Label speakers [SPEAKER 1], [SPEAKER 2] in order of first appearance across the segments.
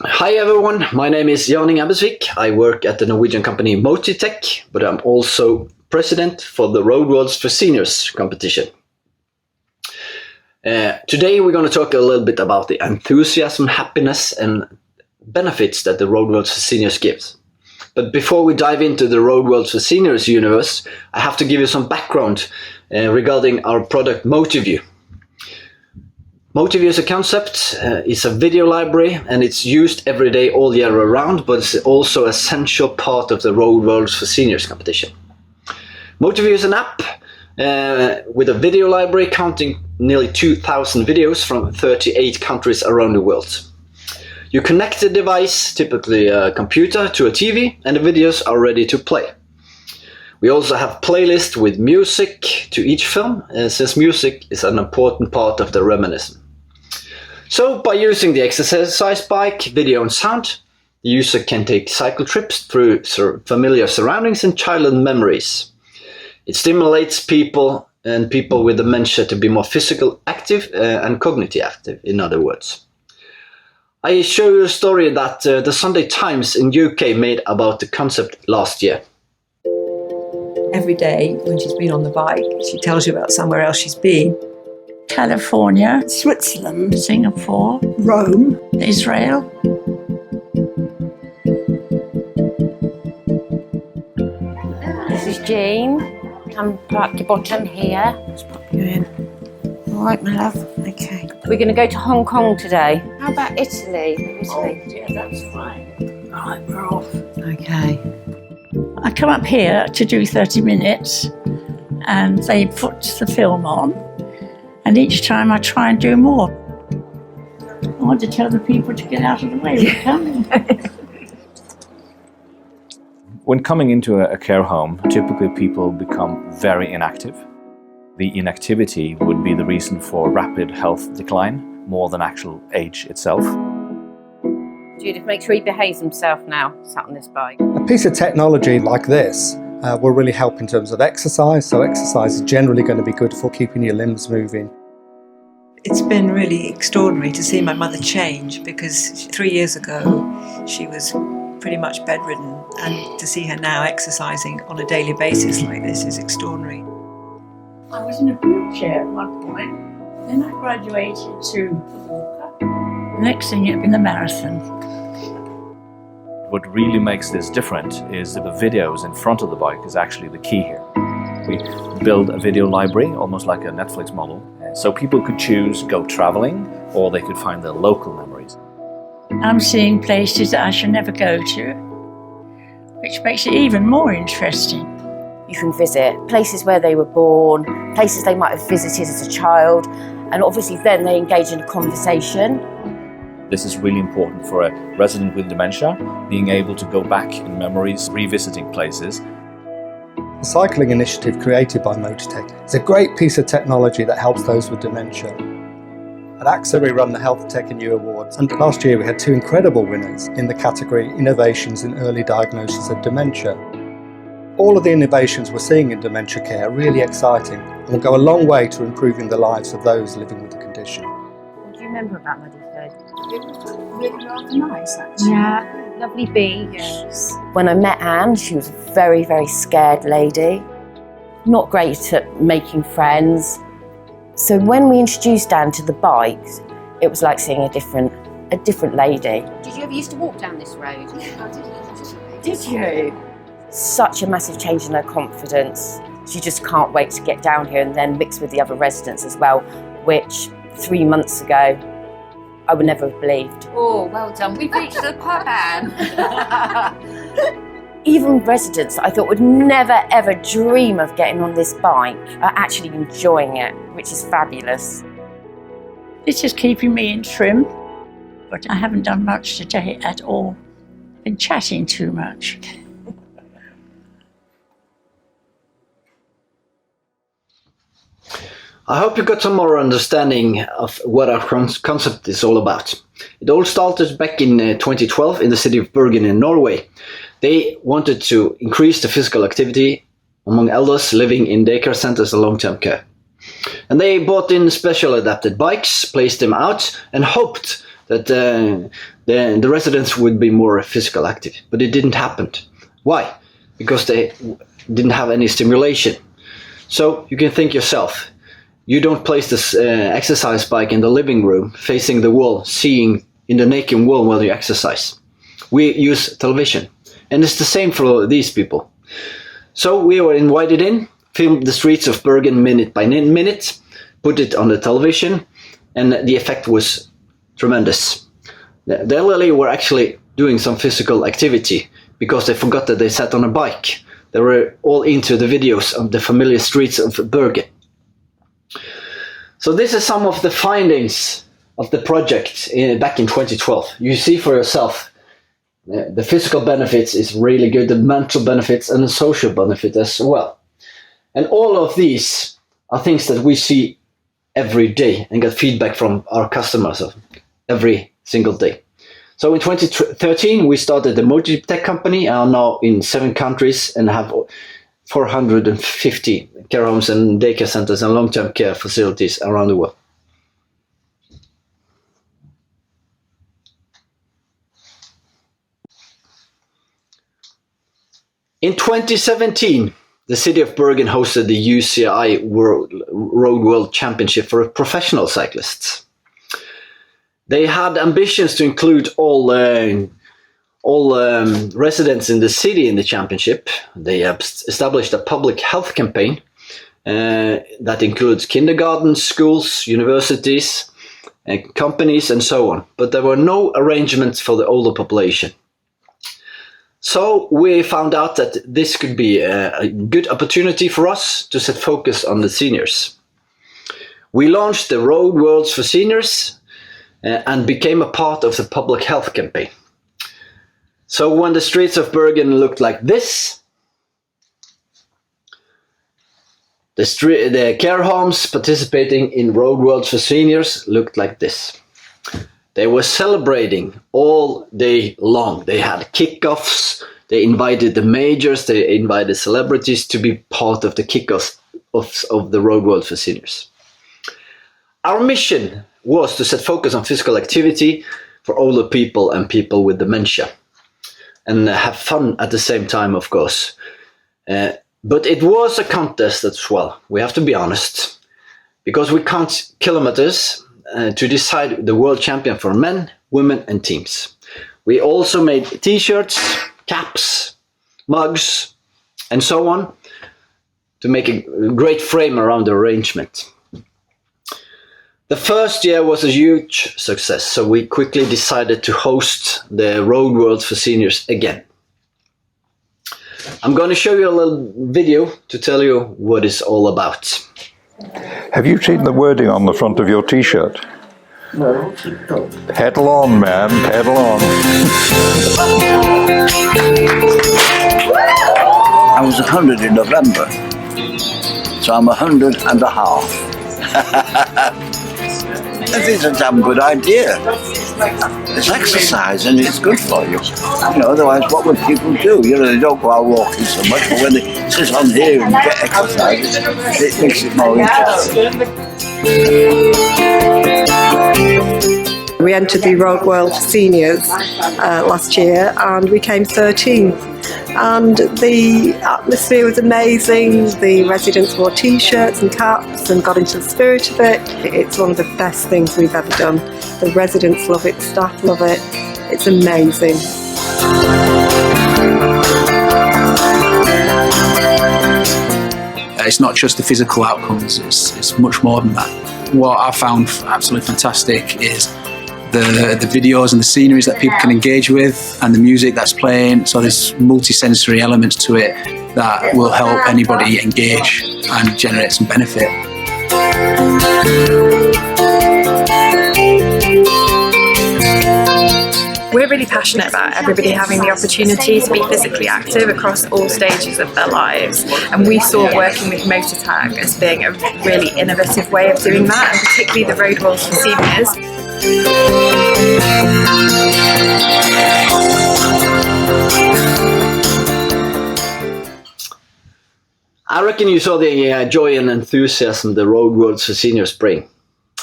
[SPEAKER 1] Hi everyone, my name is Jan Abesvik. I work at the Norwegian company Motitech, but I'm also president for the Road Worlds for Seniors competition. Today we're going to talk a little bit about the enthusiasm, happiness and benefits that the Road Worlds for Seniors gives. But before we dive into the Road Worlds for Seniors universe, I have to give you some background regarding our product MotiView. MotiView as a concept is a video library and it's used every day all year around, but it's also an essential part of the Road Worlds for Seniors competition. MotiView is an app with a video library counting nearly 2,000 videos from 38 countries around the world. You connect the device, typically a computer, to a TV and the videos are ready to play. We also have playlists with music to each film, since music is an important part of the reminiscence. So by using the exercise bike, video and sound, the user can take cycle trips through familiar surroundings and childhood memories. It stimulates people with dementia to be more physically active and cognitively active, in other words. I show you a story that the Sunday Times in UK made about the concept last year.
[SPEAKER 2] Every day when she's been on the bike, she tells you about somewhere else she's been.
[SPEAKER 3] California,
[SPEAKER 4] Switzerland,
[SPEAKER 3] Singapore,
[SPEAKER 4] Rome,
[SPEAKER 3] Israel.
[SPEAKER 5] This is Jean. I'm parked the bottom here. Let's pop you in. All right, my love. Okay. We're going to go to Hong Kong today. How about Italy?
[SPEAKER 3] Yeah, that's fine.
[SPEAKER 5] Right, we're off.
[SPEAKER 3] Okay. I come up here to do 30 minutes and they put the film on and each time I try and do more. I want to tell the people to get out of the way. We're coming.
[SPEAKER 6] When coming into a care home, typically people become very inactive. The inactivity would be the reason for rapid health decline, more than actual age itself.
[SPEAKER 5] Judith, make sure he behaves himself now, sat on this bike.
[SPEAKER 7] A piece of technology like this will really help in terms of exercise. So exercise is generally going to be good for keeping your limbs moving.
[SPEAKER 2] It's been really extraordinary to see my mother change because 3 years ago she was pretty much bedridden, and to see her now exercising on a daily basis like this is extraordinary.
[SPEAKER 3] I was in a wheelchair at one point, then I graduated to the walker. The next thing it'd been the marathon.
[SPEAKER 6] What really makes this different is that the videos in front of the bike is actually the key here. We build a video library, almost like a Netflix model, so people could choose go traveling or they could find their local memories.
[SPEAKER 3] I'm seeing places that I should never go to, which makes it even more interesting.
[SPEAKER 5] You can visit places where they were born, places they might have visited as a child, and obviously then they engage in a conversation.
[SPEAKER 6] This is really important for a resident with dementia, being able to go back in memories, revisiting places.
[SPEAKER 7] The cycling initiative created by Motitech is a great piece of technology that helps those with dementia. At AXA we run the Health Tech and You Awards, and last year we had 2 incredible winners in the category Innovations in Early Diagnosis of Dementia. All of the innovations we're seeing in dementia care are really exciting and will go a long way to improving the lives of those living with the condition.
[SPEAKER 5] What do you remember about Muddy Third?
[SPEAKER 4] it was really rather nice actually.
[SPEAKER 5] Yeah, lovely beach.
[SPEAKER 4] Yes.
[SPEAKER 5] When I met Anne, she was a very, very scared lady. Not great at making friends. So when we introduced Anne to the bikes, it was like seeing a different lady. Did you ever used to walk down this road?
[SPEAKER 4] Yeah, I did actually.
[SPEAKER 5] Did you? Such a massive change in her confidence. She just can't wait to get down here and then mix with the other residents as well, which 3 months ago, I would never have believed.
[SPEAKER 4] Oh, well done. We've reached the pub, Anne.
[SPEAKER 5] Even residents that I thought would never ever dream of getting on this bike are actually enjoying it, which is fabulous.
[SPEAKER 3] This is keeping me in trim, but I haven't done much today at all. Been chatting too much.
[SPEAKER 1] I hope you got some more understanding of what our concept is all about. It all started back in 2012 in the city of Bergen in Norway. They wanted to increase the physical activity among elders living in daycare centers and long-term care. And they bought in special adapted bikes, placed them out, and hoped that the residents would be more physical active, but it didn't happen. Why? Because they didn't have any stimulation. So you can think yourself, you don't place this exercise bike in the living room facing the wall, seeing in the naked wall while you exercise. We use television, and it's the same for these people. So we were invited in, filmed the streets of Bergen minute by minute, put it on the television, and the effect was tremendous. The elderly were actually doing some physical activity because they forgot that they sat on a bike. They were all into the videos of the familiar streets of Bergen. So this is some of the findings of the project back in 2012. You see for yourself, the physical benefits is really good, the mental benefits and the social benefit as well. And all of these are things that we see every day and get feedback from our customers of every single day. So in 2013, we started the Mototech company, are now in 7 countries and have 450 care homes and daycare centers and long-term care facilities around the world. In 2017, the city of Bergen hosted the UCI Road World Championship for professional cyclists. They had ambitions to include all residents in the city in the championship. They have established a public health campaign that includes kindergartens, schools, universities, companies, and so on. But there were no arrangements for the older population. So we found out that this could be a good opportunity for us to set focus on the seniors. We launched the Road Worlds for Seniors and became a part of the public health campaign. So when the streets of Bergen looked like this, the care homes participating in Road Worlds for Seniors looked like this. They were celebrating all day long. They had kickoffs. They invited the majors. They invited celebrities to be part of the kickoffs of the Road World for Seniors. Our mission was to set focus on physical activity for older people and people with dementia, and have fun at the same time, of course. But it was a contest as well. We have to be honest, because we count kilometers to decide the world champion for men, women and teams. We also made t-shirts, caps, mugs and so on to make a great frame around the arrangement. The first year was a huge success, so we quickly decided to host the Road Worlds for Seniors again. I'm going to show you a little video to tell you what it's all about.
[SPEAKER 8] Have you seen the wording on the front of your t-shirt?
[SPEAKER 9] No.
[SPEAKER 8] Pedal on, man, pedal on.
[SPEAKER 9] I was 100 in November, so I'm 100 and a half. I think that's a damn good idea. It's exercise and it's good for you. You know, otherwise what would people do? You know, they don't go out walking so much, but when they sit on here and get exercise, it makes it more interesting.
[SPEAKER 10] We entered the Road World for Seniors last year and we came 13th. And the atmosphere was amazing. The residents wore t-shirts and caps and got into the spirit of it. It's one of the best things we've ever done. The residents love it, the staff love it. It's amazing.
[SPEAKER 11] It's not just the physical outcomes, it's much more than that. What I found absolutely fantastic is the videos and the sceneries that people can engage with and the music that's playing. So there's multi-sensory elements to it that will help anybody engage and generate some benefit.
[SPEAKER 12] We're really passionate about everybody having the opportunity to be physically active across all stages of their lives, and we saw working with Mototech as being a really innovative way of doing that, and particularly the Road Worlds for Seniors.
[SPEAKER 1] I reckon you saw the joy and enthusiasm the Road Worlds for Seniors bring.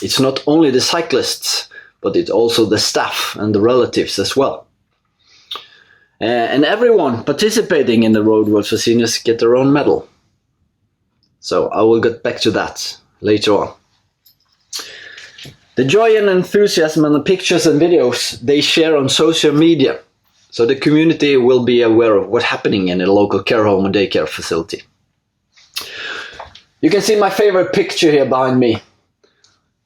[SPEAKER 1] It's not only the cyclists, but it's also the staff and the relatives as well. And everyone participating in the Road World for Seniors get their own medal. So I will get back to that later on. The joy and enthusiasm and the pictures and videos they share on social media, so the community will be aware of what's happening in a local care home or daycare facility. You can see my favorite picture here behind me.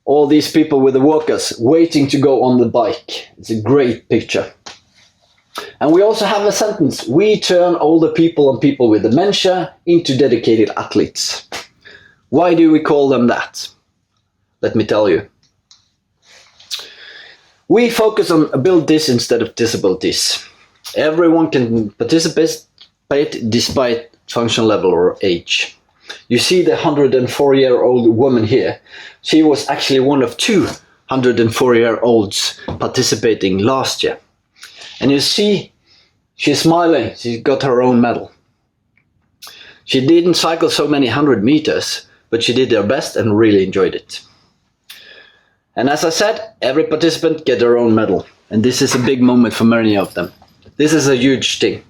[SPEAKER 1] All these people with the walkers waiting to go on the bike. It's a great picture. And we also have a sentence: we turn older people and people with dementia into dedicated athletes. Why do we call them that? Let me tell you. We focus on abilities instead of disabilities. Everyone can participate despite function level or age. You see the 104-year-old woman here. She was actually one of 2 104-year-olds participating last year. And you see, she's smiling. She got her own medal. She didn't cycle so many 100 meters, but she did her best and really enjoyed it. And as I said, every participant get their own medal. And this is a big moment for many of them. This is a huge thing.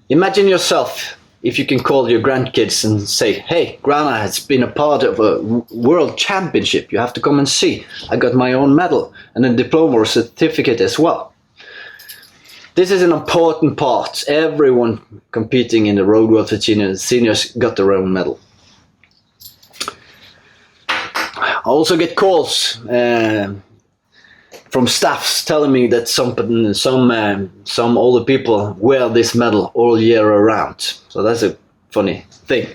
[SPEAKER 1] Imagine yourself if you can call your grandkids and say, hey, Grandma has been a part of a world championship. You have to come and see. I got my own medal and a diploma or certificate as well. This is an important part. Everyone competing in the Road World for Seniors got their own medal. I also get calls from staffs telling me that some older people wear this medal all year around. So that's a funny thing.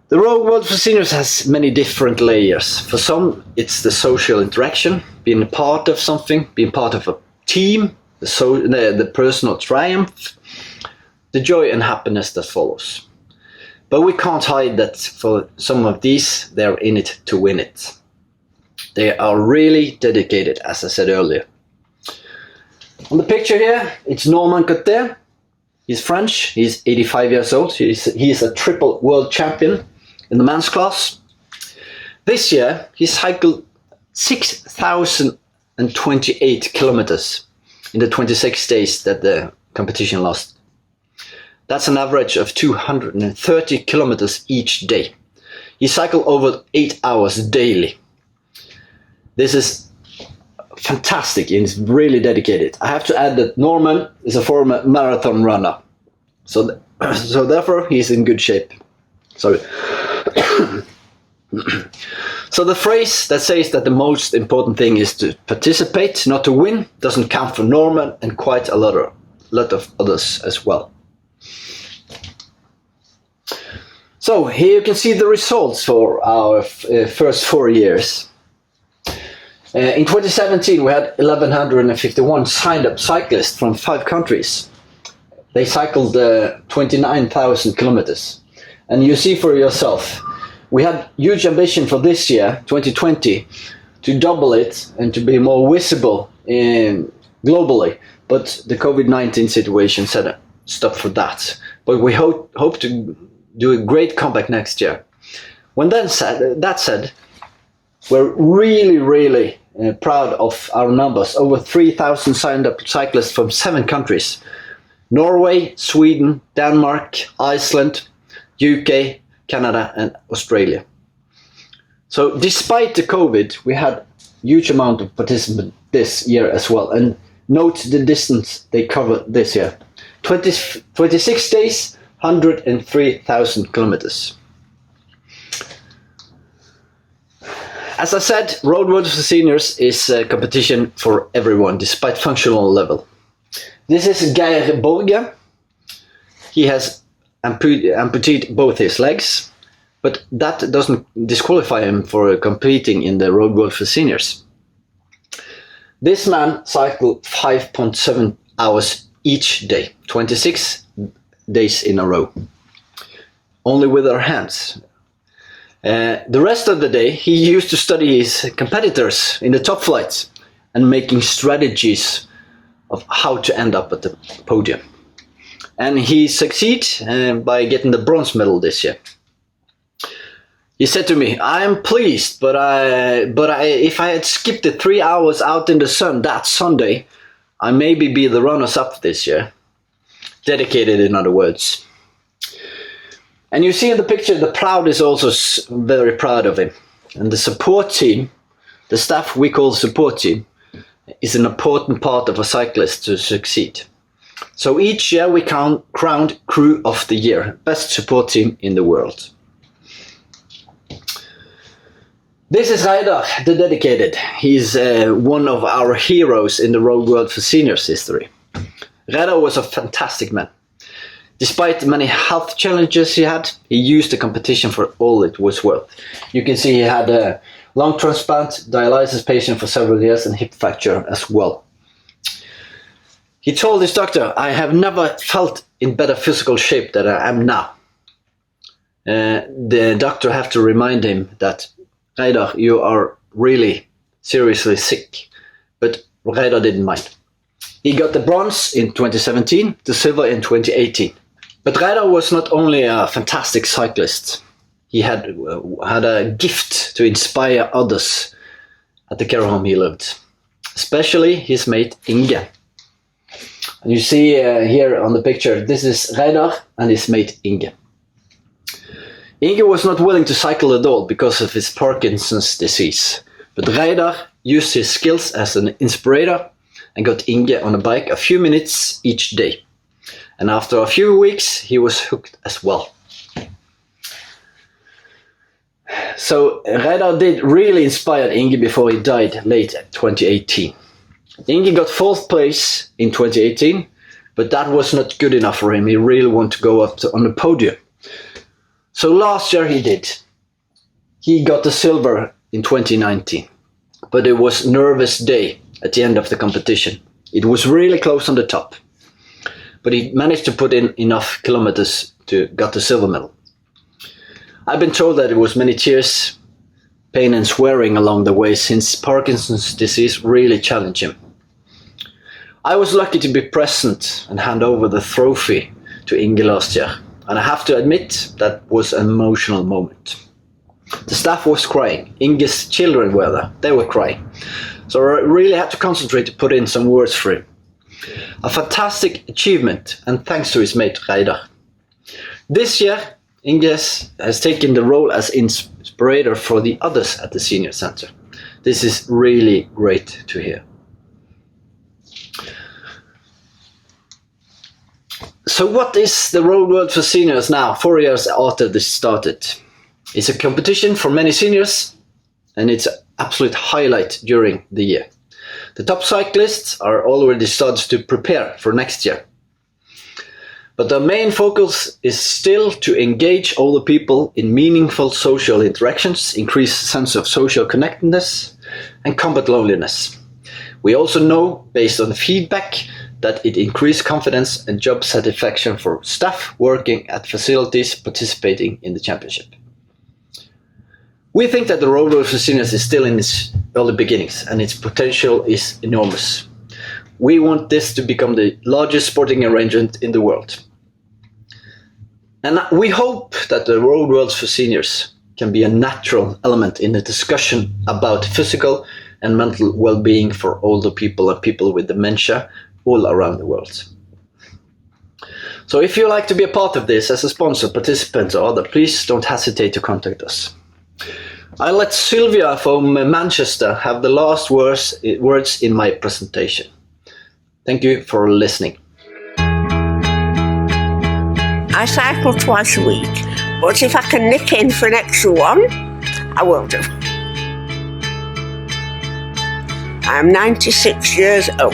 [SPEAKER 1] The Road World for Seniors has many different layers. For some, it's the social interaction, being a part of something, being part of a team, the personal triumph, the joy and happiness that follows. But we can't hide that for some of these, they're in it to win it. They are really dedicated, as I said earlier. On the picture here, it's Norman Cotter. He's French, he's 85 years old. He's a triple world champion in the men's class. This year, he cycled 6,028 kilometers in the 26 days that the competition lasted. That's an average of 230 kilometers each day. He cycled over 8 hours daily. This is fantastic and he's really dedicated. I have to add that Norman is a former marathon runner. So therefore he's in good shape. Sorry. So the phrase that says that the most important thing is to participate, not to win, doesn't count for Norman and quite a lot of others as well. So here you can see the results for our first 4 years. In 2017 we had 1,151 signed up cyclists from 5 countries. They cycled 29,000 kilometers. And you see for yourself, we had huge ambition for this year, 2020, to double it and to be more visible globally. But the COVID-19 situation set a stop for that. But we hope to do a great comeback next year. When that said, we're really proud of our numbers. Over 3,000 signed up cyclists from 7 countries. Norway, Sweden, Denmark, Iceland, UK, Canada and Australia. So despite the COVID, we had huge amount of participants this year as well. And note the distance they covered this year. 26 days, 103,000 kilometers. As I said, Road World for Seniors is a competition for everyone, despite functional level. This is Geir Borge. He has amputated both his legs, but that doesn't disqualify him for competing in the Road World for Seniors. This man cycled 5.7 hours each day, 26 days in a row, only with our hands. The rest of the day, he used to study his competitors in the top flights and making strategies of how to end up at the podium. And he succeeded by getting the bronze medal this year. He said to me, "I am pleased, but if I had skipped the 3 hours out in the sun that Sunday, I maybe be the runners-up this year." Dedicated, in other words. And you see in the picture, the crowd is also very proud of him. And the support team, the staff we call support team, is an important part of a cyclist to succeed. So each year we crowned Crew of the Year, best support team in the world. This is Reidar, the dedicated. He's one of our heroes in the road world for seniors history. Reidar was a fantastic man. Despite many health challenges he had, he used the competition for all it was worth. You can see he had a lung transplant, dialysis patient for several years, and hip fracture as well. He told his doctor, "I have never felt in better physical shape than I am now." The doctor had to remind him that, "Reidar, you are really seriously sick." But Reidar didn't mind. He got the bronze in 2017, the silver in 2018. But Reidar was not only a fantastic cyclist, he had a gift to inspire others at the care home he lived, especially his mate Inge. And you see here on the picture, this is Reidar and his mate Inge. Inge was not willing to cycle at all because of his Parkinson's disease, but Reidar used his skills as an inspirator and got Inge on a bike a few minutes each day. And after a few weeks, he was hooked as well. So Reidar did really inspire Inge before he died late 2018. Inge got 4th place in 2018, but that was not good enough for him. He really wanted to go up on the podium. So last year he did. He got the silver in 2019, but it was a nervous day at the end of the competition. It was really close on the top, but he managed to put in enough kilometers to get the silver medal. I've been told that it was many tears, pain and swearing along the way, since Parkinson's disease really challenged him. I was lucky to be present and hand over the trophy to Inge last year, and I have to admit that was an emotional moment. The staff was crying. Inge's children were there. They were crying. So I really had to concentrate to put in some words for him. A fantastic achievement, and thanks to his mate Reidar. This year, Inge has taken the role as inspirator for the others at the Senior Center. This is really great to hear. So what is the Road World for Seniors now, 4 years after this started? It's a competition for many seniors, and it's an absolute highlight during the year. The top cyclists are already started to prepare for next year. But the main focus is still to engage all the people in meaningful social interactions, increase sense of social connectedness, and combat loneliness. We also know, based on the feedback, that it increased confidence and job satisfaction for staff working at facilities participating in the championship. We think that the Road World for Seniors is still in its early beginnings, and its potential is enormous. We want this to become the largest sporting arrangement in the world. And we hope that the Road World for Seniors can be a natural element in the discussion about physical and mental well-being for older people and people with dementia all around the world. So if you like to be a part of this as a sponsor, participant, or other, please don't hesitate to contact us. I'll let Sylvia from Manchester have the last words in my presentation. Thank you for listening.
[SPEAKER 13] I cycle twice a week, but if I can nick in for an extra one, I will do. I'm 96 years old.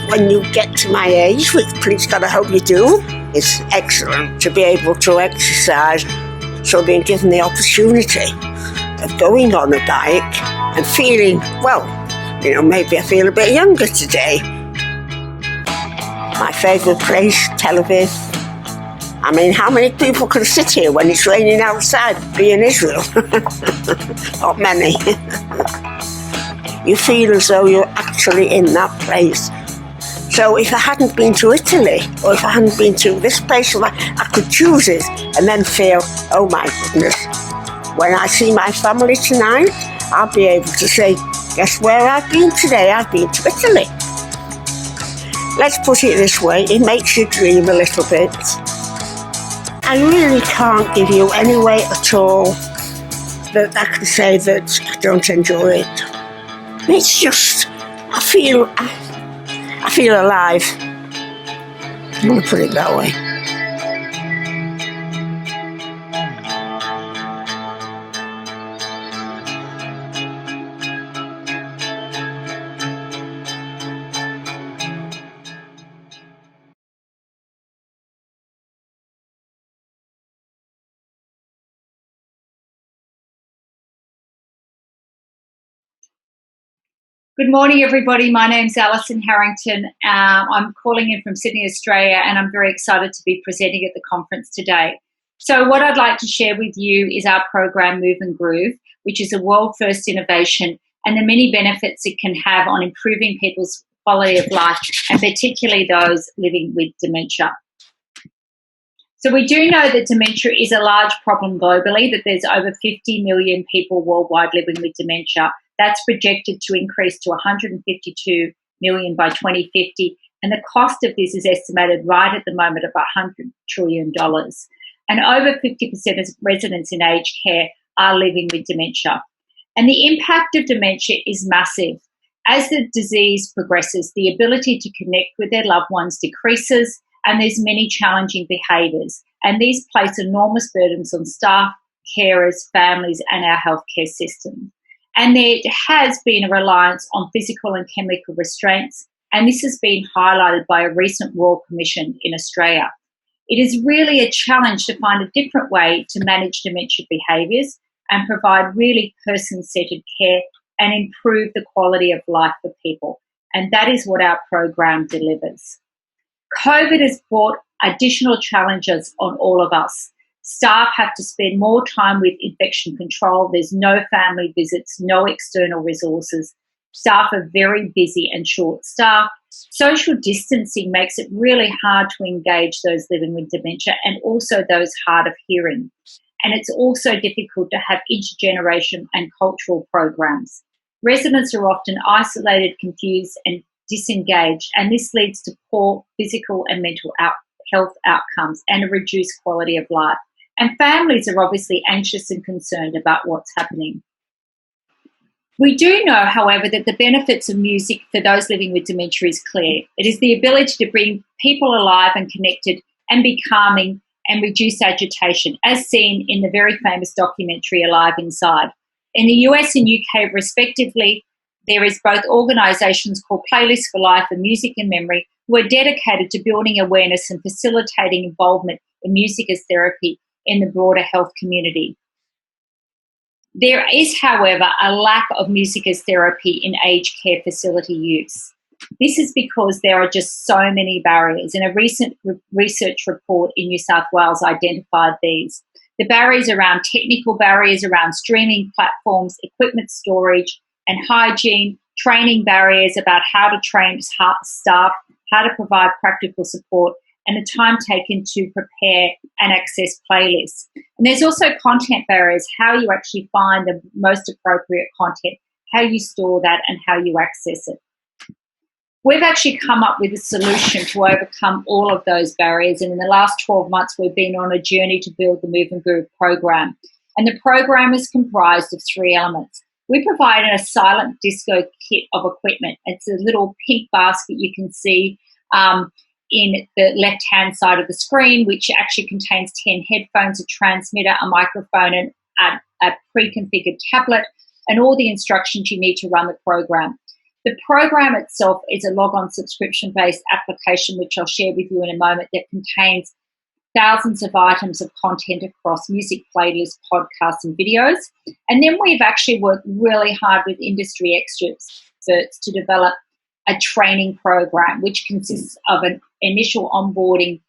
[SPEAKER 13] When you get to my age, which please God I hope you do, it's excellent to be able to exercise. So being given the opportunity of going on a bike and feeling, well, maybe I feel a bit younger today. My favourite place, Tel Aviv. I mean, how many people can sit here when it's raining outside, be in Israel? Not many. You feel as though you're actually in that place. So if I hadn't been to Italy, or if I hadn't been to this place, I could choose it and then feel, oh my goodness, when I see my family tonight, I'll be able to say, guess where I've been today? I've been to Italy. Let's put it this way, it makes you dream a little bit. I really can't give you any way at all that I can say that I don't enjoy it. It's just, I feel alive. I'm going to put it that way.
[SPEAKER 14] Good morning, everybody. My name's Alison Harrington. I'm calling in from Sydney, Australia, and I'm very excited to be presenting at the conference today. So what I'd like to share with you is our program Move and Groove, which is a world-first innovation and the many benefits it can have on improving people's quality of life, and particularly those living with dementia. So we do know that dementia is a large problem globally, that there's over 50 million people worldwide living with dementia. That's projected to increase to 152 million by 2050. And the cost of this is estimated right at the moment at about $100 trillion. And over 50% of residents in aged care are living with dementia. And the impact of dementia is massive. As the disease progresses, the ability to connect with their loved ones decreases, and there's many challenging behaviours. And these place enormous burdens on staff, carers, families, and our healthcare system. And there has been a reliance on physical and chemical restraints, and this has been highlighted by a recent Royal Commission in Australia. It is really a challenge to find a different way to manage dementia behaviours and provide really person-centred care and improve the quality of life for people. And that is what our program delivers. COVID has brought additional challenges on all of us. Staff have to spend more time with infection control. There's no family visits, no external resources. Staff are very busy and short-staffed. Social distancing makes it really hard to engage those living with dementia and also those hard of hearing. And it's also difficult to have intergenerational and cultural programs. Residents are often isolated, confused, and disengaged, and this leads to poor physical and mental health outcomes and a reduced quality of life. And families are obviously anxious and concerned about what's happening. We do know, however, that the benefits of music for those living with dementia is clear. It is the ability to bring people alive and connected and be calming and reduce agitation, as seen in the very famous documentary Alive Inside. In the US and UK, respectively, there is both organisations called Playlists for Life and Music and Memory who are dedicated to building awareness and facilitating involvement in music as therapy in the broader health community. There is, however, a lack of music as therapy in aged care facility use. This is because there are just so many barriers, and a recent research report in New South Wales identified these. The barriers around technical barriers around streaming platforms, equipment storage and hygiene, training barriers about how to train staff, how to provide practical support, and the time taken to prepare and access playlists. And there's also content barriers, how you actually find the most appropriate content, how you store that, and how you access it. We've actually come up with a solution to overcome all of those barriers, and in the last 12 months we've been on a journey to build the Move and Groove program. And the program is comprised of 3 elements. We provide a silent disco kit of equipment. It's a little pink basket you can see in the left-hand side of the screen, which actually contains 10 headphones, a transmitter, a microphone, and a pre-configured tablet, and all the instructions you need to run the program. The program itself is a log-on subscription-based application, which I'll share with you in a moment, that contains thousands of items of content across music playlists, podcasts, and videos. And then we've actually worked really hard with industry experts to develop a training program, which consists of an initial onboarding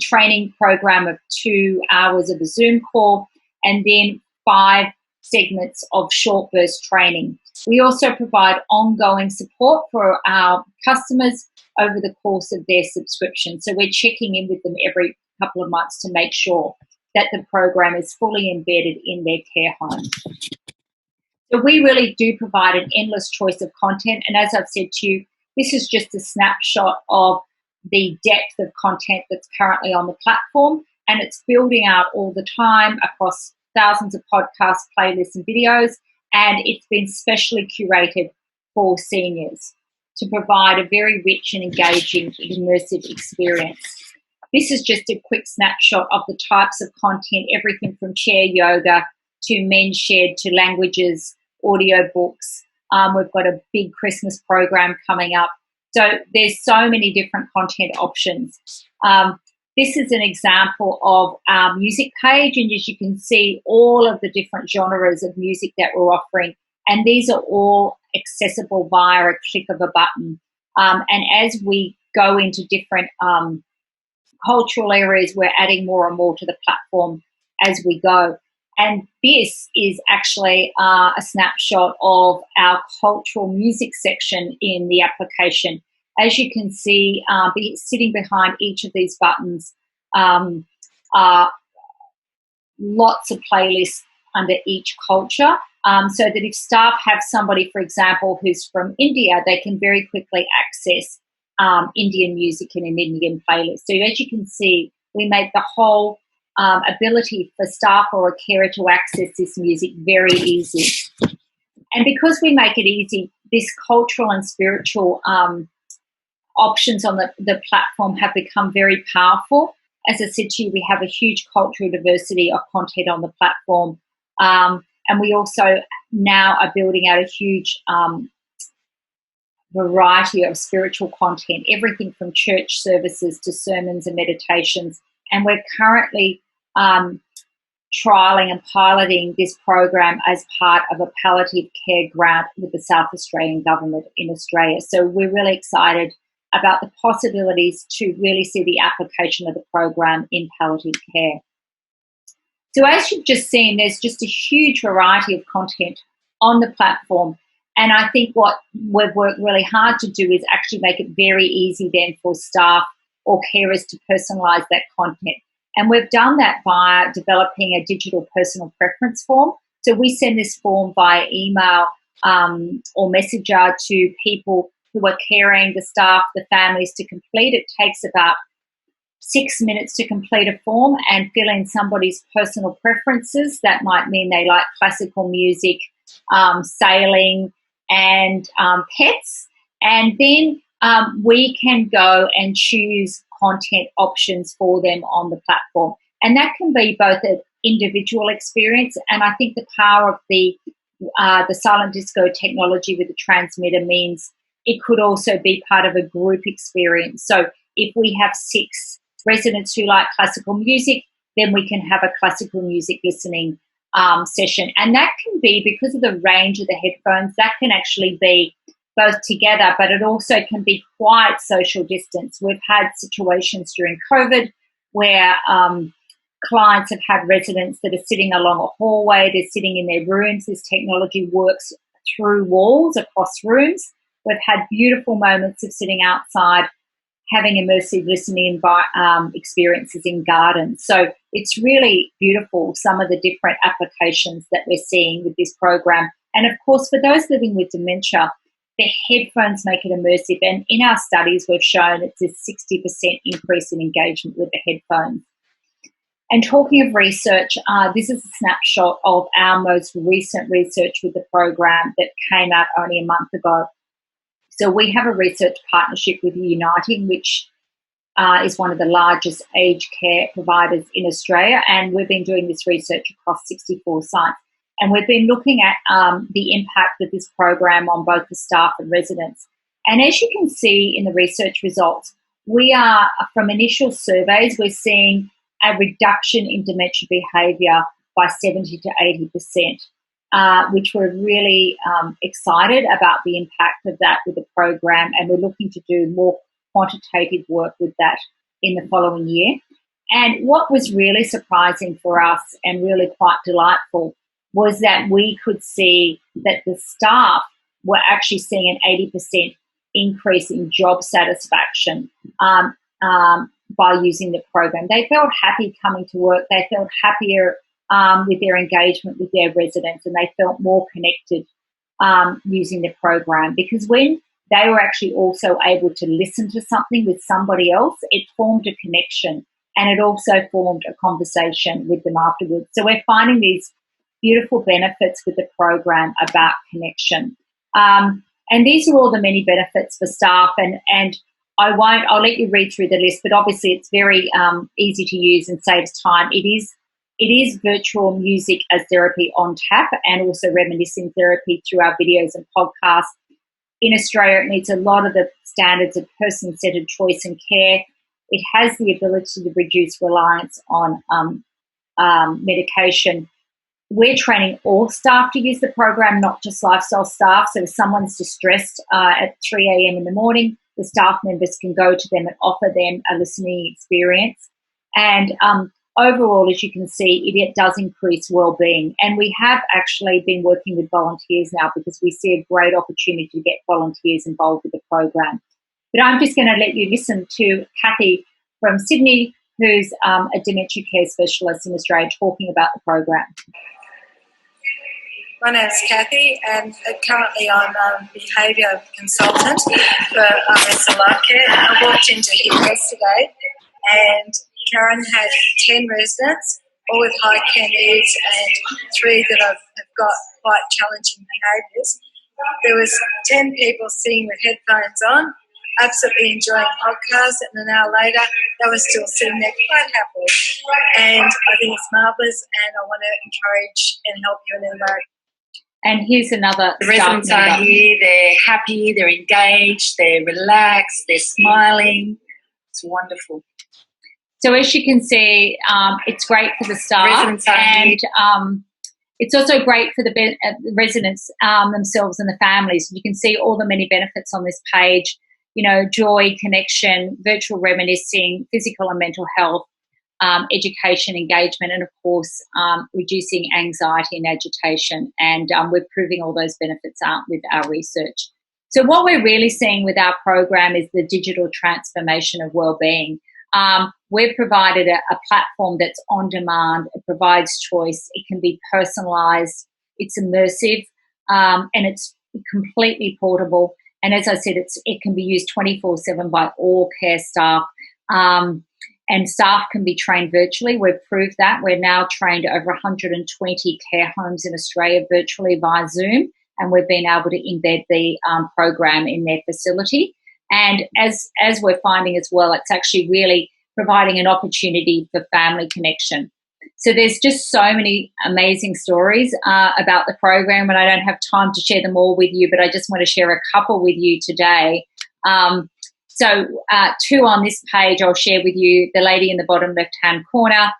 [SPEAKER 14] training program of 2 hours of a Zoom call, and then 5 segments of short burst training. We also provide ongoing support for our customers over the course of their subscription. So we're checking in with them every couple of months to make sure that the program is fully embedded in their care homes. So we really do provide an endless choice of content, and as I've said to you, this is just a snapshot of the depth of content that's currently on the platform, and it's building out all the time across thousands of podcasts, playlists and videos, and it's been specially curated for seniors to provide a very rich and engaging immersive experience. This is just a quick snapshot of the types of content, everything from chair yoga to men's shed to languages, audio books. We've got a big Christmas program coming up. So there's so many different content options. This is an example of our music page, and as you can see, all of the different genres of music that we're offering, and these are all accessible via a click of a button. And as we go into different cultural areas, we're adding more and more to the platform as we go. And this is actually a snapshot of our cultural music section in the application. As you can see, sitting behind each of these buttons are lots of playlists under each culture, so that if staff have somebody, for example, who's from India, they can very quickly access Indian music in an Indian playlist. So as you can see, we make the whole ability for staff or a carer to access this music very easy. And because we make it easy, this cultural and spiritual options on the platform have become very powerful. As I said to you, we have a huge cultural diversity of content on the platform. And we also now are building out a huge variety of spiritual content, everything from church services to sermons and meditations. And we're currently trialling and piloting this program as part of a palliative care grant with the South Australian government in Australia. So we're really excited about the possibilities to really see the application of the program in palliative care. So as you've just seen, there's just a huge variety of content on the platform. And I think what we've worked really hard to do is actually make it very easy then for staff or carers to personalise that content. And we've done that via developing a digital personal preference form. So we send this form via email or messenger to people who are caring, the staff, the families to complete. It takes about 6 minutes to complete a form and fill in somebody's personal preferences. That might mean they like classical music, sailing and pets. And then we can go and choose content options for them on the platform. And that can be both an individual experience, and I think the power of the silent disco technology with the transmitter means it could also be part of a group experience. So if we have 6 residents who like classical music, then we can have a classical music listening session. And that can be, because of the range of the headphones, that can actually be both together, but it also can be quite social distance. We've had situations during COVID where clients have had residents that are sitting along a hallway, they're sitting in their rooms. This technology works through walls, across rooms. We've had beautiful moments of sitting outside, having immersive listening experiences in gardens. So it's really beautiful, some of the different applications that we're seeing with this program. And of course, for those living with dementia, the headphones make it immersive. And in our studies, we've shown it's a 60% increase in engagement with the headphones. And talking of research, this is a snapshot of our most recent research with the program that came out only a month ago. So we have a research partnership with Uniting, which is one of the largest aged care providers in Australia, and we've been doing this research across 64 sites. And we've been looking at the impact of this program on both the staff and residents. And as you can see in the research results, we are, from initial surveys, we're seeing a reduction in dementia behaviour by 70 to 80%, which we're really excited about the impact of that with the program, and we're looking to do more quantitative work with that in the following year. And what was really surprising for us and really quite delightful was that we could see that the staff were actually seeing an 80% increase in job satisfaction. by using the program. They felt happy coming to work. They felt happier with their engagement with their residents, and they felt more connected using the program, because when they were actually also able to listen to something with somebody else, it formed a connection, and it also formed a conversation with them afterwards. So we're finding these beautiful benefits with the program about connection. And these are all the many benefits for staff, and I'll let you read through the list, but obviously it's very easy to use and saves time. It is virtual music as therapy on tap, and also reminiscing therapy through our videos and podcasts. In Australia, it meets a lot of the standards of person-centred choice and care. It has the ability to reduce reliance on medication. We're training all staff to use the program, not just lifestyle staff. So if someone's distressed at 3 a.m. in the morning, the staff members can go to them and offer them a listening experience. And overall, as you can see, it does increase wellbeing. And we have actually been working with volunteers now, because we see a great opportunity to get volunteers involved with the program. But I'm just going to let you listen to Kathy from Sydney, who's a dementia care specialist in Australia, talking about the program.
[SPEAKER 15] My name's Kathy, and currently I'm a behaviour consultant for RSL Life Care. I walked into here yesterday, and Karen had 10 residents, all with high care needs, and 3 that have got quite challenging behaviours. There was 10 people sitting with headphones on, absolutely enjoying podcasts, and an hour later they were still sitting there quite happily. And I think it's marvellous, and I want to encourage and help you in any way.
[SPEAKER 14] And here's another.
[SPEAKER 16] The residents are here, they're happy, they're engaged, they're relaxed, they're smiling. It's wonderful.
[SPEAKER 14] So as you can see, it's great for the staff, and it's also great for the residents themselves and the families. You can see all the many benefits on this page, you know, joy, connection, virtual reminiscing, physical and mental health, education, engagement, and of course, reducing anxiety and agitation. And we're proving all those benefits out with our research. So what we're really seeing with our program is the digital transformation of wellbeing. We've provided a platform that's on demand. It provides choice. It can be personalised. It's immersive, and it's completely portable. And as I said, it can be used 24/7 by all care staff. And staff can be trained virtually. We've proved that. We're now trained over 120 care homes in Australia virtually via Zoom, and we've been able to embed the program in their facility. And as we're finding as well, it's actually really providing an opportunity for family connection. So there's just so many amazing stories about the program, and I don't have time to share them all with you, but I just want to share a couple with you today. So 2 on this page I'll share with you. The lady in the bottom left-hand corner,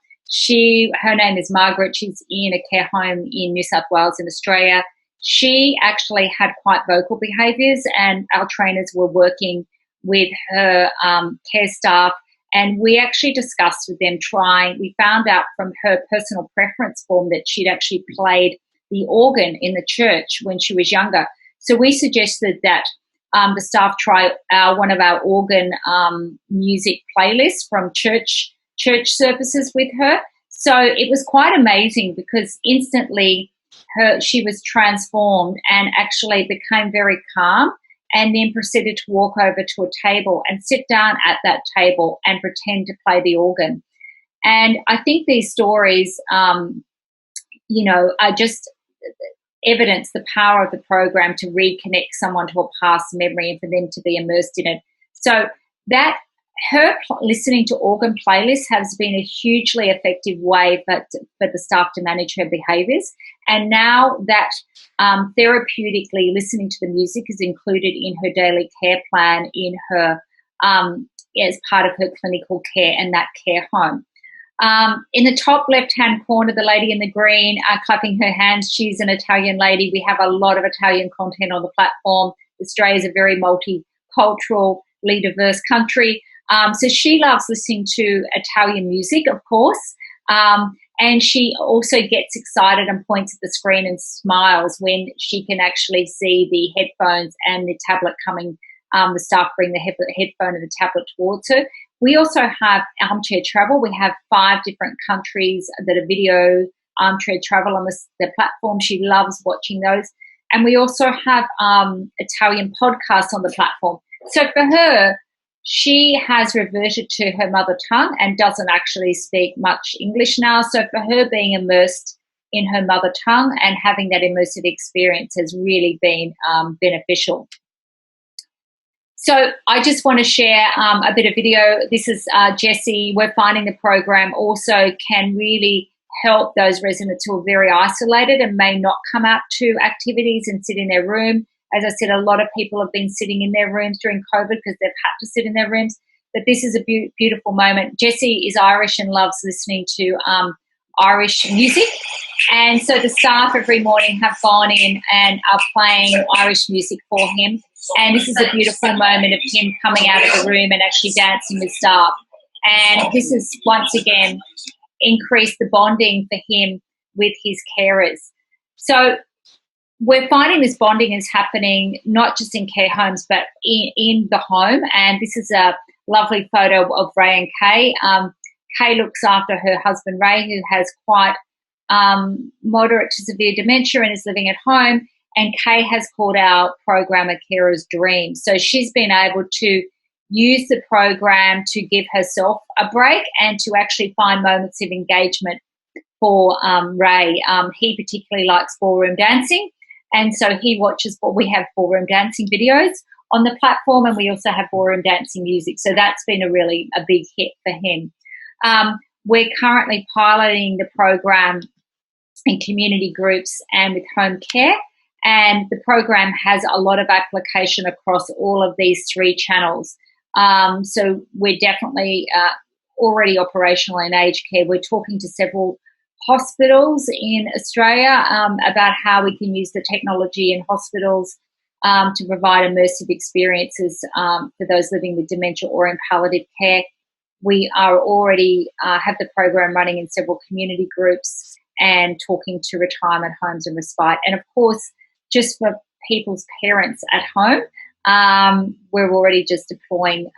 [SPEAKER 14] her name is Margaret. She's in a care home in New South Wales in Australia. She actually had quite vocal behaviours, and our trainers were working with her care staff, and we actually discussed with them we found out from her personal preference form that she'd actually played the organ in the church when she was younger. So we suggested that the staff try one of our organ music playlists from church services with her. So it was quite amazing, because instantly she was transformed and actually became very calm, and then proceeded to walk over to a table and sit down at that table and pretend to play the organ. And I think these stories, are just evidence the power of the program to reconnect someone to a past memory and for them to be immersed in it. So that her listening to organ playlists has been a hugely effective way for the staff to manage her behaviours. And now that therapeutically listening to the music is included in her daily care plan in her as part of her clinical care in that care home. In the top left-hand corner, the lady in the green clapping her hands, she's an Italian lady. We have a lot of Italian content on the platform. Australia is a very multiculturally diverse country. So she loves listening to Italian music, of course, and she also gets excited and points at the screen and smiles when she can actually see the headphones and the tablet coming. The staff bring the headphone and the tablet towards her. We also have armchair travel. We have 5 different countries that are video armchair travel on the platform. She loves watching those. And we also have Italian podcasts on the platform. So for her, she has reverted to her mother tongue and doesn't actually speak much English now. So for her, being immersed in her mother tongue and having that immersive experience has really been beneficial. So I just want to share a bit of video. This is Jessie. We're finding the program also can really help those residents who are very isolated and may not come out to activities and sit in their room. As I said, a lot of people have been sitting in their rooms during COVID because they've had to sit in their rooms. But this is a beautiful moment. Jessie is Irish and loves listening to Irish music. And so the staff every morning have gone in and are playing Irish music for him. And this is a beautiful moment of him coming out of the room and actually dancing with staff. And this has once again increased the bonding for him with his carers. So we're finding this bonding is happening not just in care homes, but in the home. And this is a lovely photo of Ray and Kay. Kay looks after her husband, Ray, who has quite moderate to severe dementia and is living at home. And Kay has called our program a carer's dream. So she's been able to use the program to give herself a break and to actually find moments of engagement for Ray. He particularly likes ballroom dancing. And so he watches, we have ballroom dancing videos on the platform, and we also have ballroom dancing music. So that's been a big hit for him. We're currently piloting the program in community groups and with home care. And the program has a lot of application across all of these 3 channels. So we're definitely already operational in aged care. We're talking to several hospitals in Australia about how we can use the technology in hospitals to provide immersive experiences for those living with dementia or in palliative care. We are already have the program running in several community groups and talking to retirement homes and respite. And of course, just for people's parents at home, we're already just deploying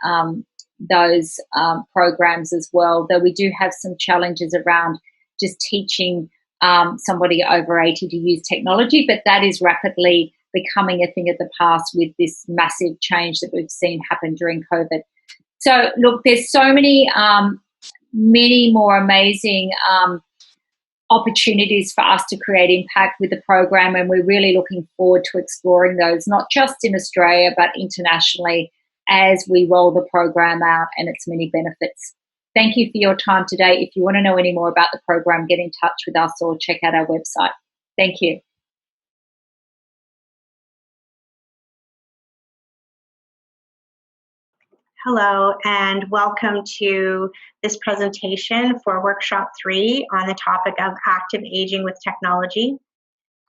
[SPEAKER 14] those programs as well, though we do have some challenges around just teaching somebody over 80 to use technology, but that is rapidly becoming a thing of the past with this massive change that we've seen happen during COVID. So look, there's so many more amazing opportunities for us to create impact with the program, and we're really looking forward to exploring those, not just in Australia, but internationally as we roll the program out and its many benefits. Thank you for your time today. If you want to know any more about the program, get in touch with us or check out our website. Thank you.
[SPEAKER 17] Hello and welcome to this presentation for Workshop 3 on the topic of active aging with technology.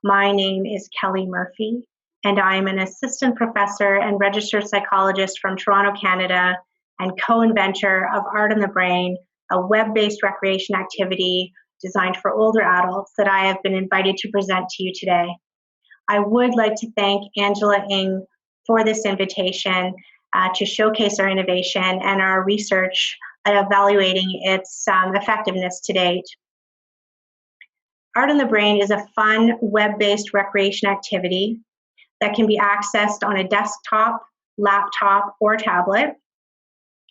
[SPEAKER 17] My name is Kelly Murphy and I am an assistant professor and registered psychologist from Toronto, Canada, and co-inventor of Art on the Brain, a web-based recreation activity designed for older adults that I have been invited to present to you today. I would like to thank Angela Ng for this invitation to showcase our innovation and our research evaluating its effectiveness to date. Art on the Brain is a fun web-based recreation activity that can be accessed on a desktop, laptop, or tablet.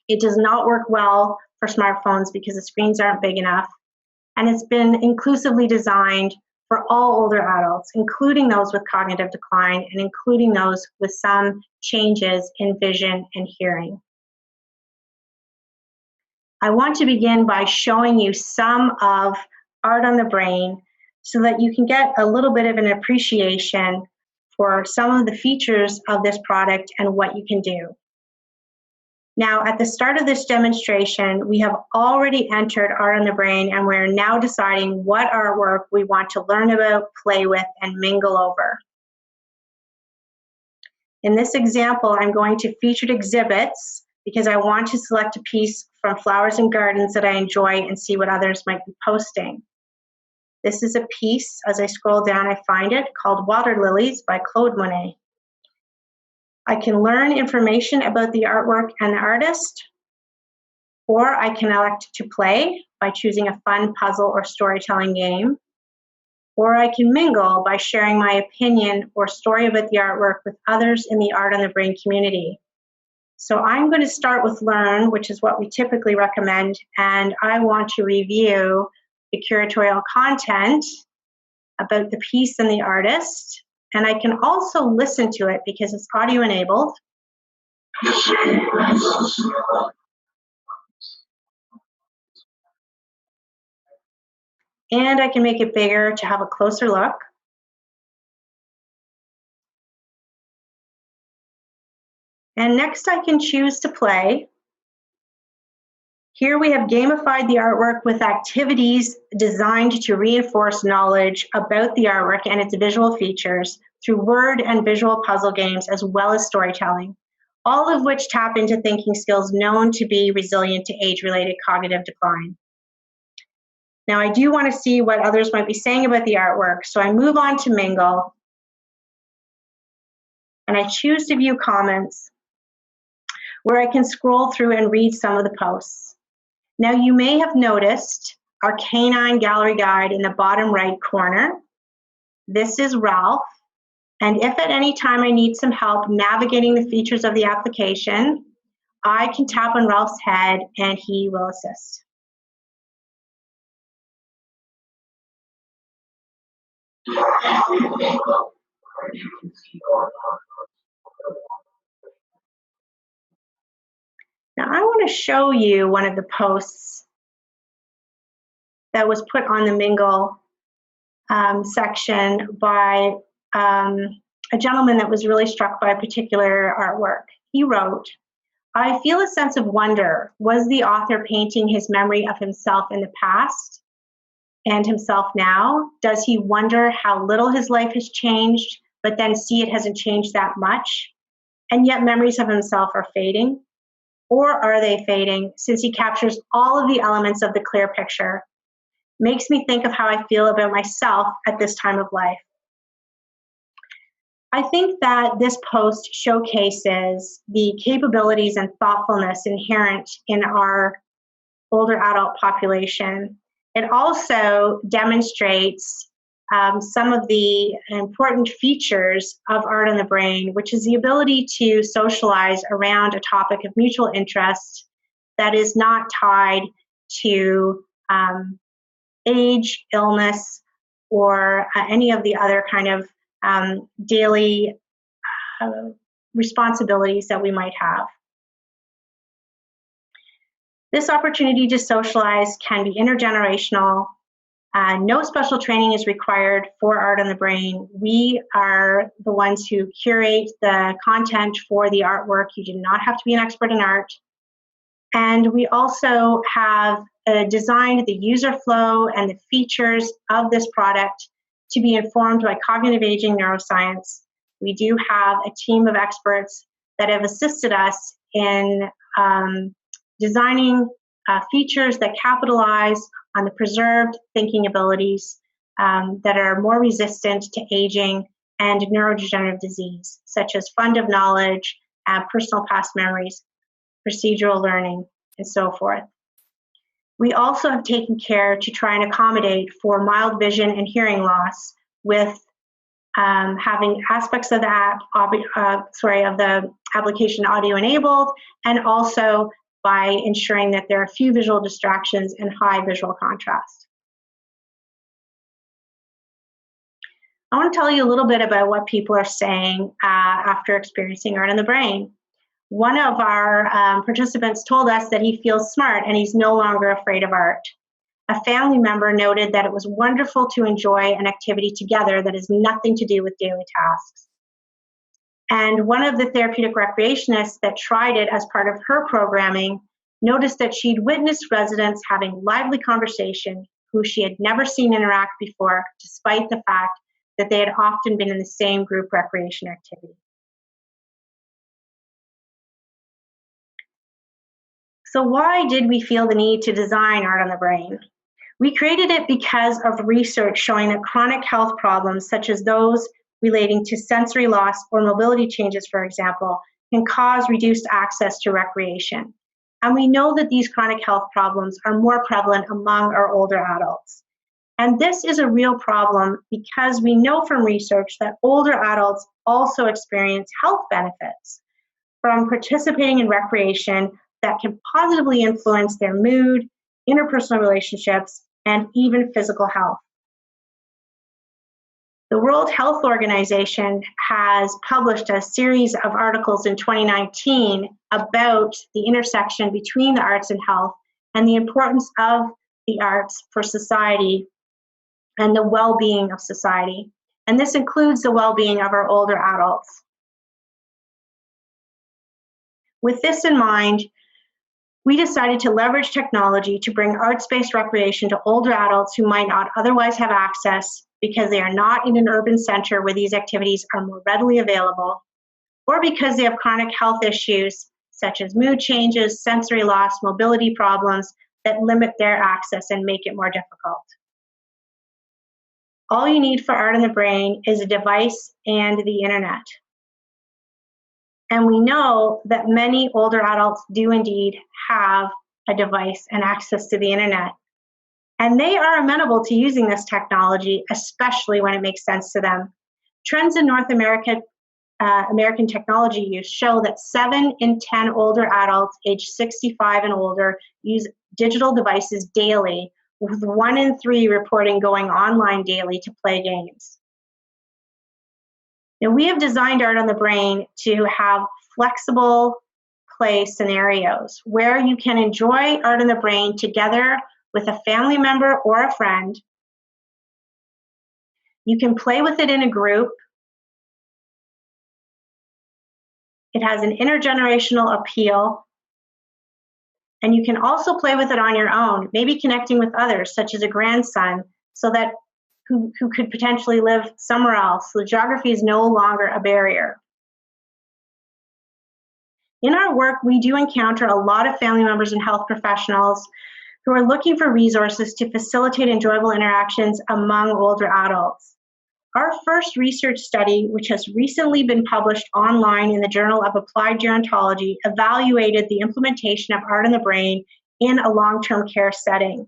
[SPEAKER 17] It does not work well for smartphones because the screens aren't big enough, and it's been inclusively designed for all older adults, including those with cognitive decline and including those with some changes in vision and hearing. I want to begin by showing you some of Art on the Brain so that you can get a little bit of an appreciation for some of the features of this product and what you can do. Now, at the start of this demonstration, we have already entered Art on the Brain, and we're now deciding what artwork we want to learn about, play with, and mingle over. In this example, I'm going to featured exhibits because I want to select a piece from Flowers and Gardens that I enjoy and see what others might be posting. This is a piece, as I scroll down, I find it, called Water Lilies by Claude Monet. I can learn information about the artwork and the artist. Or I can elect to play by choosing a fun puzzle or storytelling game. Or I can mingle by sharing my opinion or story about the artwork with others in the Art on the Brain community. So I'm going to start with Learn, which is what we typically recommend, and I want to review the curatorial content about the piece and the artist, and I can also listen to it because it's audio enabled. And I can make it bigger to have a closer look. And next I can choose to play. Here we have gamified the artwork with activities designed to reinforce knowledge about the artwork and its visual features through word and visual puzzle games as well as storytelling, all of which tap into thinking skills known to be resilient to age-related cognitive decline. Now I do want to see what others might be saying about the artwork, so I move on to Mingle, and I choose to view comments, where I can scroll through and read some of the posts. Now you may have noticed our canine gallery guide in the bottom right corner. This is Ralph, and if at any time I need some help navigating the features of the application, I can tap on Ralph's head and he will assist. Now I want to show you one of the posts that was put on the Mingle section by a gentleman that was really struck by a particular artwork. He wrote, "I feel a sense of wonder. Was the author painting his memory of himself in the past and himself now? Does he wonder how little his life has changed, but then see it hasn't changed that much? And yet memories of himself are fading? Or are they fading since he captures all of the elements of the clear picture? Makes me think of how I feel about myself at this time of life." I think that this post showcases the capabilities and thoughtfulness inherent in our older adult population. It also demonstrates some of the important features of Art on the Brain, which is the ability to socialize around a topic of mutual interest that is not tied to age, illness, or any of the other kind of daily responsibilities that we might have. This opportunity to socialize can be intergenerational. No special training is required for Art on the Brain. We are the ones who curate the content for the artwork. You do not have to be an expert in art. And we also have designed the user flow and the features of this product to be informed by cognitive aging neuroscience. We do have a team of experts that have assisted us in designing features that capitalize on the preserved thinking abilities that are more resistant to aging and neurodegenerative disease, such as fund of knowledge, personal past memories, procedural learning, and so forth. We also have taken care to try and accommodate for mild vision and hearing loss with having aspects of the of the application audio enabled, and also by ensuring that there are few visual distractions and high visual contrast. I want to tell you a little bit about what people are saying after experiencing Art on the Brain. One of our participants told us that he feels smart and he's no longer afraid of art. A family member noted that it was wonderful to enjoy an activity together that has nothing to do with daily tasks. And one of the therapeutic recreationists that tried it as part of her programming noticed that she'd witnessed residents having lively conversation who she had never seen interact before, despite the fact that they had often been in the same group recreation activity. So why did we feel the need to design Art on the Brain? We created it because of research showing that chronic health problems, such as those relating to sensory loss or mobility changes, for example, can cause reduced access to recreation. And we know that these chronic health problems are more prevalent among our older adults. And this is a real problem because we know from research that older adults also experience health benefits from participating in recreation that can positively influence their mood, interpersonal relationships, and even physical health. The World Health Organization has published a series of articles in 2019 about the intersection between the arts and health and the importance of the arts for society and the well-being of society. And this includes the well-being of our older adults. With this in mind, we decided to leverage technology to bring arts-based recreation to older adults who might not otherwise have access because they are not in an urban center where these activities are more readily available, or because they have chronic health issues such as mood changes, sensory loss, mobility problems that limit their access and make it more difficult. All you need for Art in the Brain is a device and the internet. And we know that many older adults do indeed have a device and access to the internet. And they are amenable to using this technology, especially when it makes sense to them. Trends in North America, American technology use show that 7 in 10 older adults aged 65 and older use digital devices daily, with 1 in 3 reporting going online daily to play games. Now, we have designed Art on the Brain to have flexible play scenarios where you can enjoy Art on the Brain together with a family member or a friend. You can play with it in a group. It has an intergenerational appeal. And you can also play with it on your own, maybe connecting with others, such as a grandson, so that who could potentially live somewhere else. So the geography is no longer a barrier. In our work, we do encounter a lot of family members and health professionals who are looking for resources to facilitate enjoyable interactions among older adults. Our first research study, which has recently been published online in the Journal of Applied Gerontology, evaluated the implementation of Art in the Brain in a long-term care setting.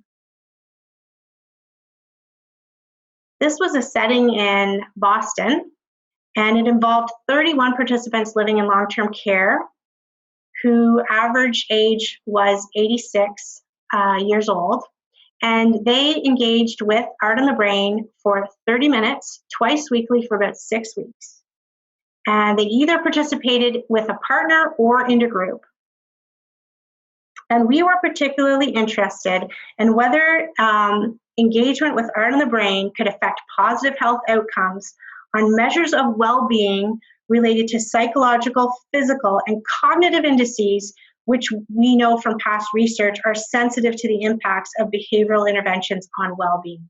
[SPEAKER 17] This was a setting in Boston, and it involved 31 participants living in long-term care, whose average age was 86 years old. And they engaged with Art on the Brain for 30 minutes, twice weekly for about 6 weeks. And they either participated with a partner or in a group. And we were particularly interested in whether engagement with Art on the Brain could affect positive health outcomes on measures of well-being related to psychological, physical, and cognitive indices, which we know from past research are sensitive to the impacts of behavioral interventions on well-being.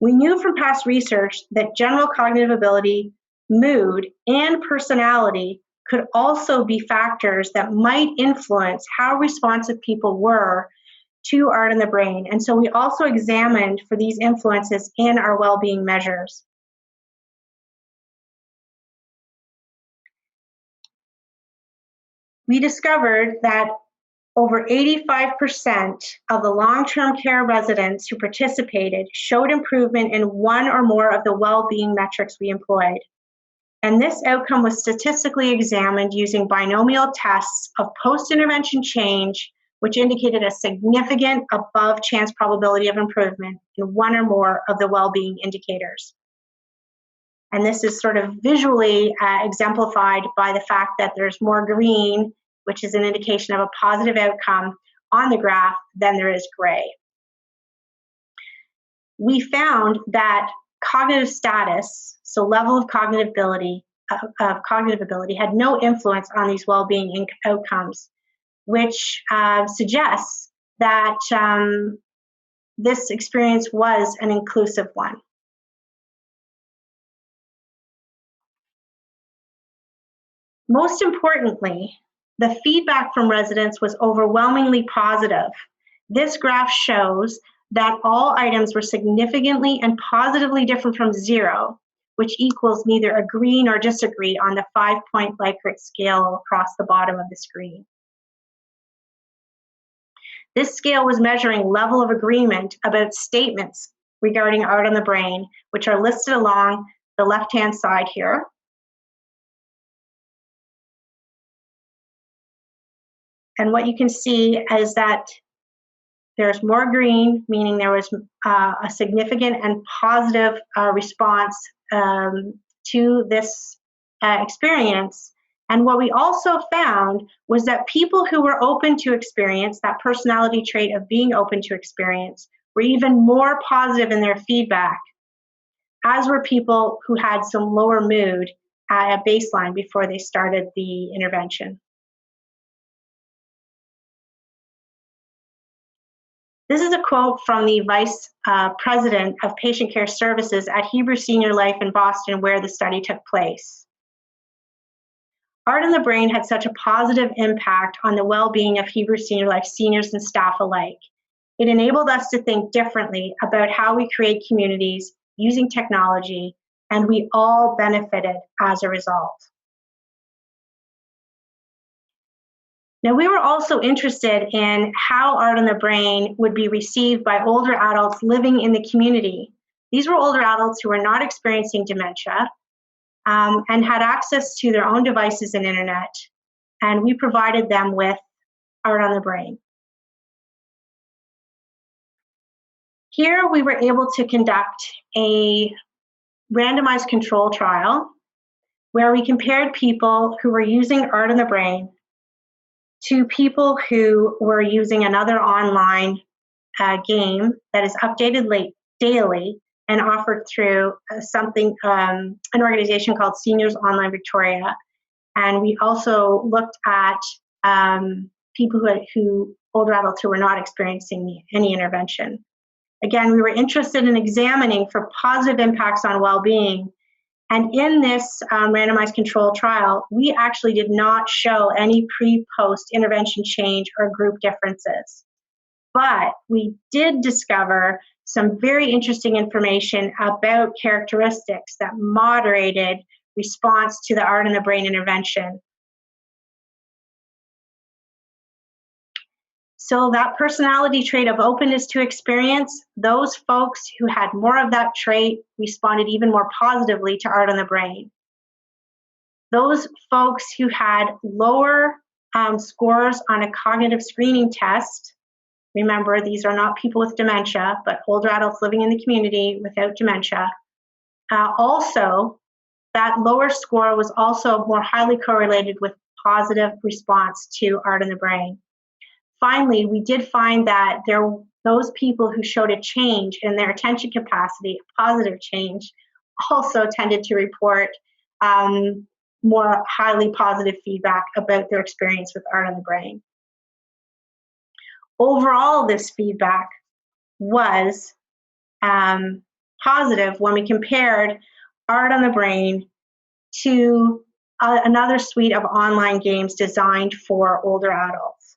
[SPEAKER 17] We knew from past research that general cognitive ability, mood, and personality could also be factors that might influence how responsive people were to Art in the Brain. And so we also examined for these influences in our well-being measures. We discovered that over 85% of the long-term care residents who participated showed improvement in one or more of the well-being metrics we employed. And this outcome was statistically examined using binomial tests of post-intervention change, which indicated a significant above chance probability of improvement in one or more of the well-being indicators. And this is sort of visually exemplified by the fact that there's more green, which is an indication of a positive outcome on the graph, than there is gray. We found that cognitive status, so level of cognitive ability, had no influence on these well-being outcomes, which suggests that this experience was an inclusive one. Most importantly, the feedback from residents was overwhelmingly positive. This graph shows that all items were significantly and positively different from 0, which equals neither agree nor disagree on the 5-point Likert scale across the bottom of the screen. This scale was measuring level of agreement about statements regarding art on the brain, which are listed along the left-hand side here. And what you can see is that there's more green, meaning there was a significant and positive response to this experience. And what we also found was that people who were open to experience, that personality trait of being open to experience, were even more positive in their feedback, as were people who had some lower mood at a baseline before they started the intervention. This is a quote from the Vice President of Patient Care Services at Hebrew Senior Life in Boston, where the study took place. Art in the Brain had such a positive impact on the well-being of Hebrew Senior Life seniors and staff alike. It enabled us to think differently about how we create communities using technology, and we all benefited as a result. Now, we were also interested in how Art on the Brain would be received by older adults living in the community. These were older adults who were not experiencing dementia and had access to their own devices and internet, and we provided them with Art on the Brain. Here, we were able to conduct a randomized control trial where we compared people who were using Art on the Brain to people who were using another online game that is updated daily and offered through an organization called Seniors Online Victoria. And we also looked at people older adults who were not experiencing any intervention. Again, we were interested in examining for positive impacts on well-being. And in this randomized control trial, we actually did not show any pre-post intervention change or group differences. But we did discover some very interesting information about characteristics that moderated response to the Art on the Brain intervention. So that personality trait of openness to experience, those folks who had more of that trait responded even more positively to Art on the Brain. Those folks who had lower scores on a cognitive screening test, remember these are not people with dementia, but older adults living in the community without dementia, also that lower score was also more highly correlated with positive response to Art on the Brain. Finally, we did find that those people who showed a change in their attention capacity, a positive change, also tended to report more highly positive feedback about their experience with Art on the Brain. Overall, this feedback was positive when we compared Art on the Brain to another suite of online games designed for older adults.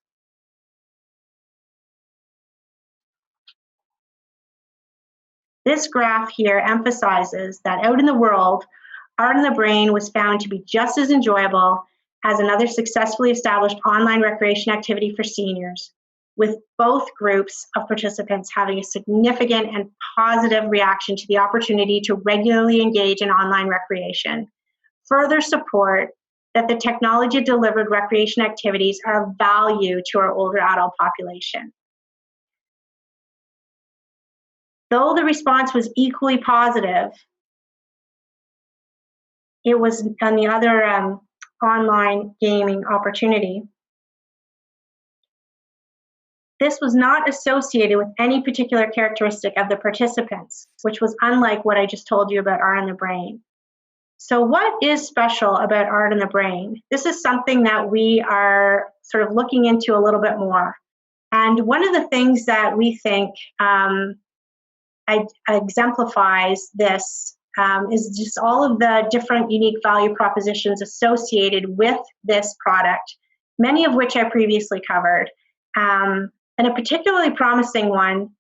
[SPEAKER 17] This graph here emphasizes that out in the world, Art on the Brain was found to be just as enjoyable as another successfully established online recreation activity for seniors, with both groups of participants having a significant and positive reaction to the opportunity to regularly engage in online recreation. Further support that the technology-delivered recreation activities are of value to our older adult population. Though the response was equally positive, it was on the other online gaming opportunity. This was not associated with any particular characteristic of the participants, which was unlike what I just told you about Art on the Brain. So what is special about Art on the Brain? This is something that we are sort of looking into a little bit more. And one of the things that we think exemplifies this is just all of the different unique value propositions associated with this product, many of which I previously covered. And a particularly promising one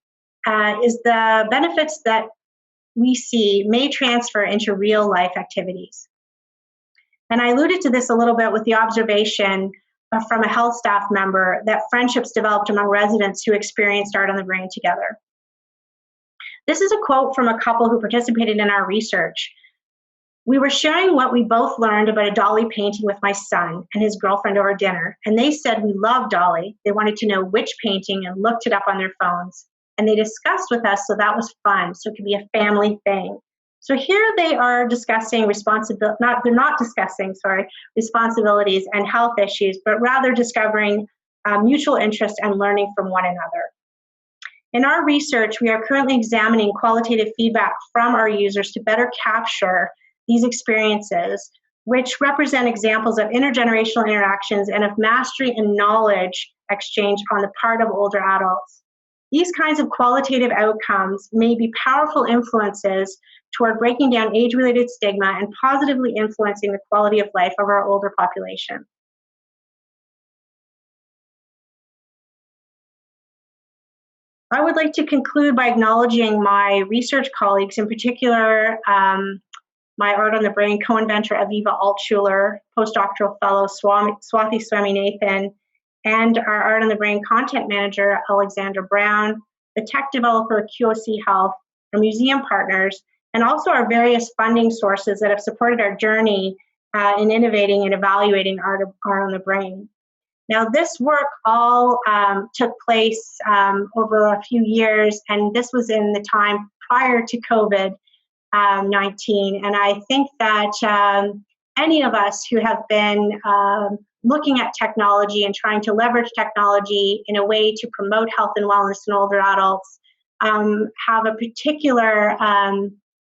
[SPEAKER 17] is the benefits that we see may transfer into real life activities. And I alluded to this a little bit with the observation from a health staff member that friendships developed among residents who experienced Art on the Brain together. This is a quote from a couple who participated in our research. We were sharing what we both learned about a Dolly painting with my son and his girlfriend over dinner, and they said we love Dolly. They wanted to know which painting and looked it up on their phones. And they discussed with us, so that was fun, so it could be a family thing. So here they are discussing responsibilities and health issues, but rather discovering mutual interest and learning from one another. In our research, we are currently examining qualitative feedback from our users to better capture these experiences, which represent examples of intergenerational interactions and of mastery and knowledge exchange on the part of older adults. These kinds of qualitative outcomes may be powerful influences toward breaking down age-related stigma and positively influencing the quality of life of our older population. I would like to conclude by acknowledging my research colleagues, in particular, my Art on the Brain co-inventor Aviva Altschuler, postdoctoral fellow Swathi Swaminathan, and our Art on the Brain content manager Alexandra Brown, the tech developer QOC Health, our museum partners, and also our various funding sources that have supported our journey in innovating and evaluating Art on the Brain. Now, this work all took place over a few years, and this was in the time prior to COVID-19. And I think that any of us who have been looking at technology and trying to leverage technology in a way to promote health and wellness in older adults have a particular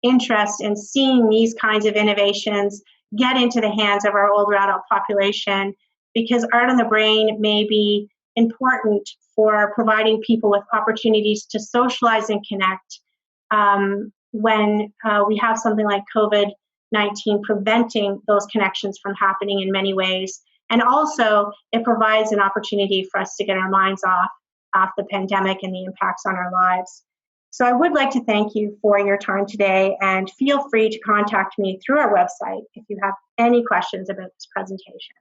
[SPEAKER 17] interest in seeing these kinds of innovations get into the hands of our older adult population, because Art on the Brain may be important for providing people with opportunities to socialize and connect when we have something like COVID-19 preventing those connections from happening in many ways. And also, it provides an opportunity for us to get our minds off the pandemic and the impacts on our lives. So I would like to thank you for your time today, and feel free to contact me through our website if you have any questions about this presentation.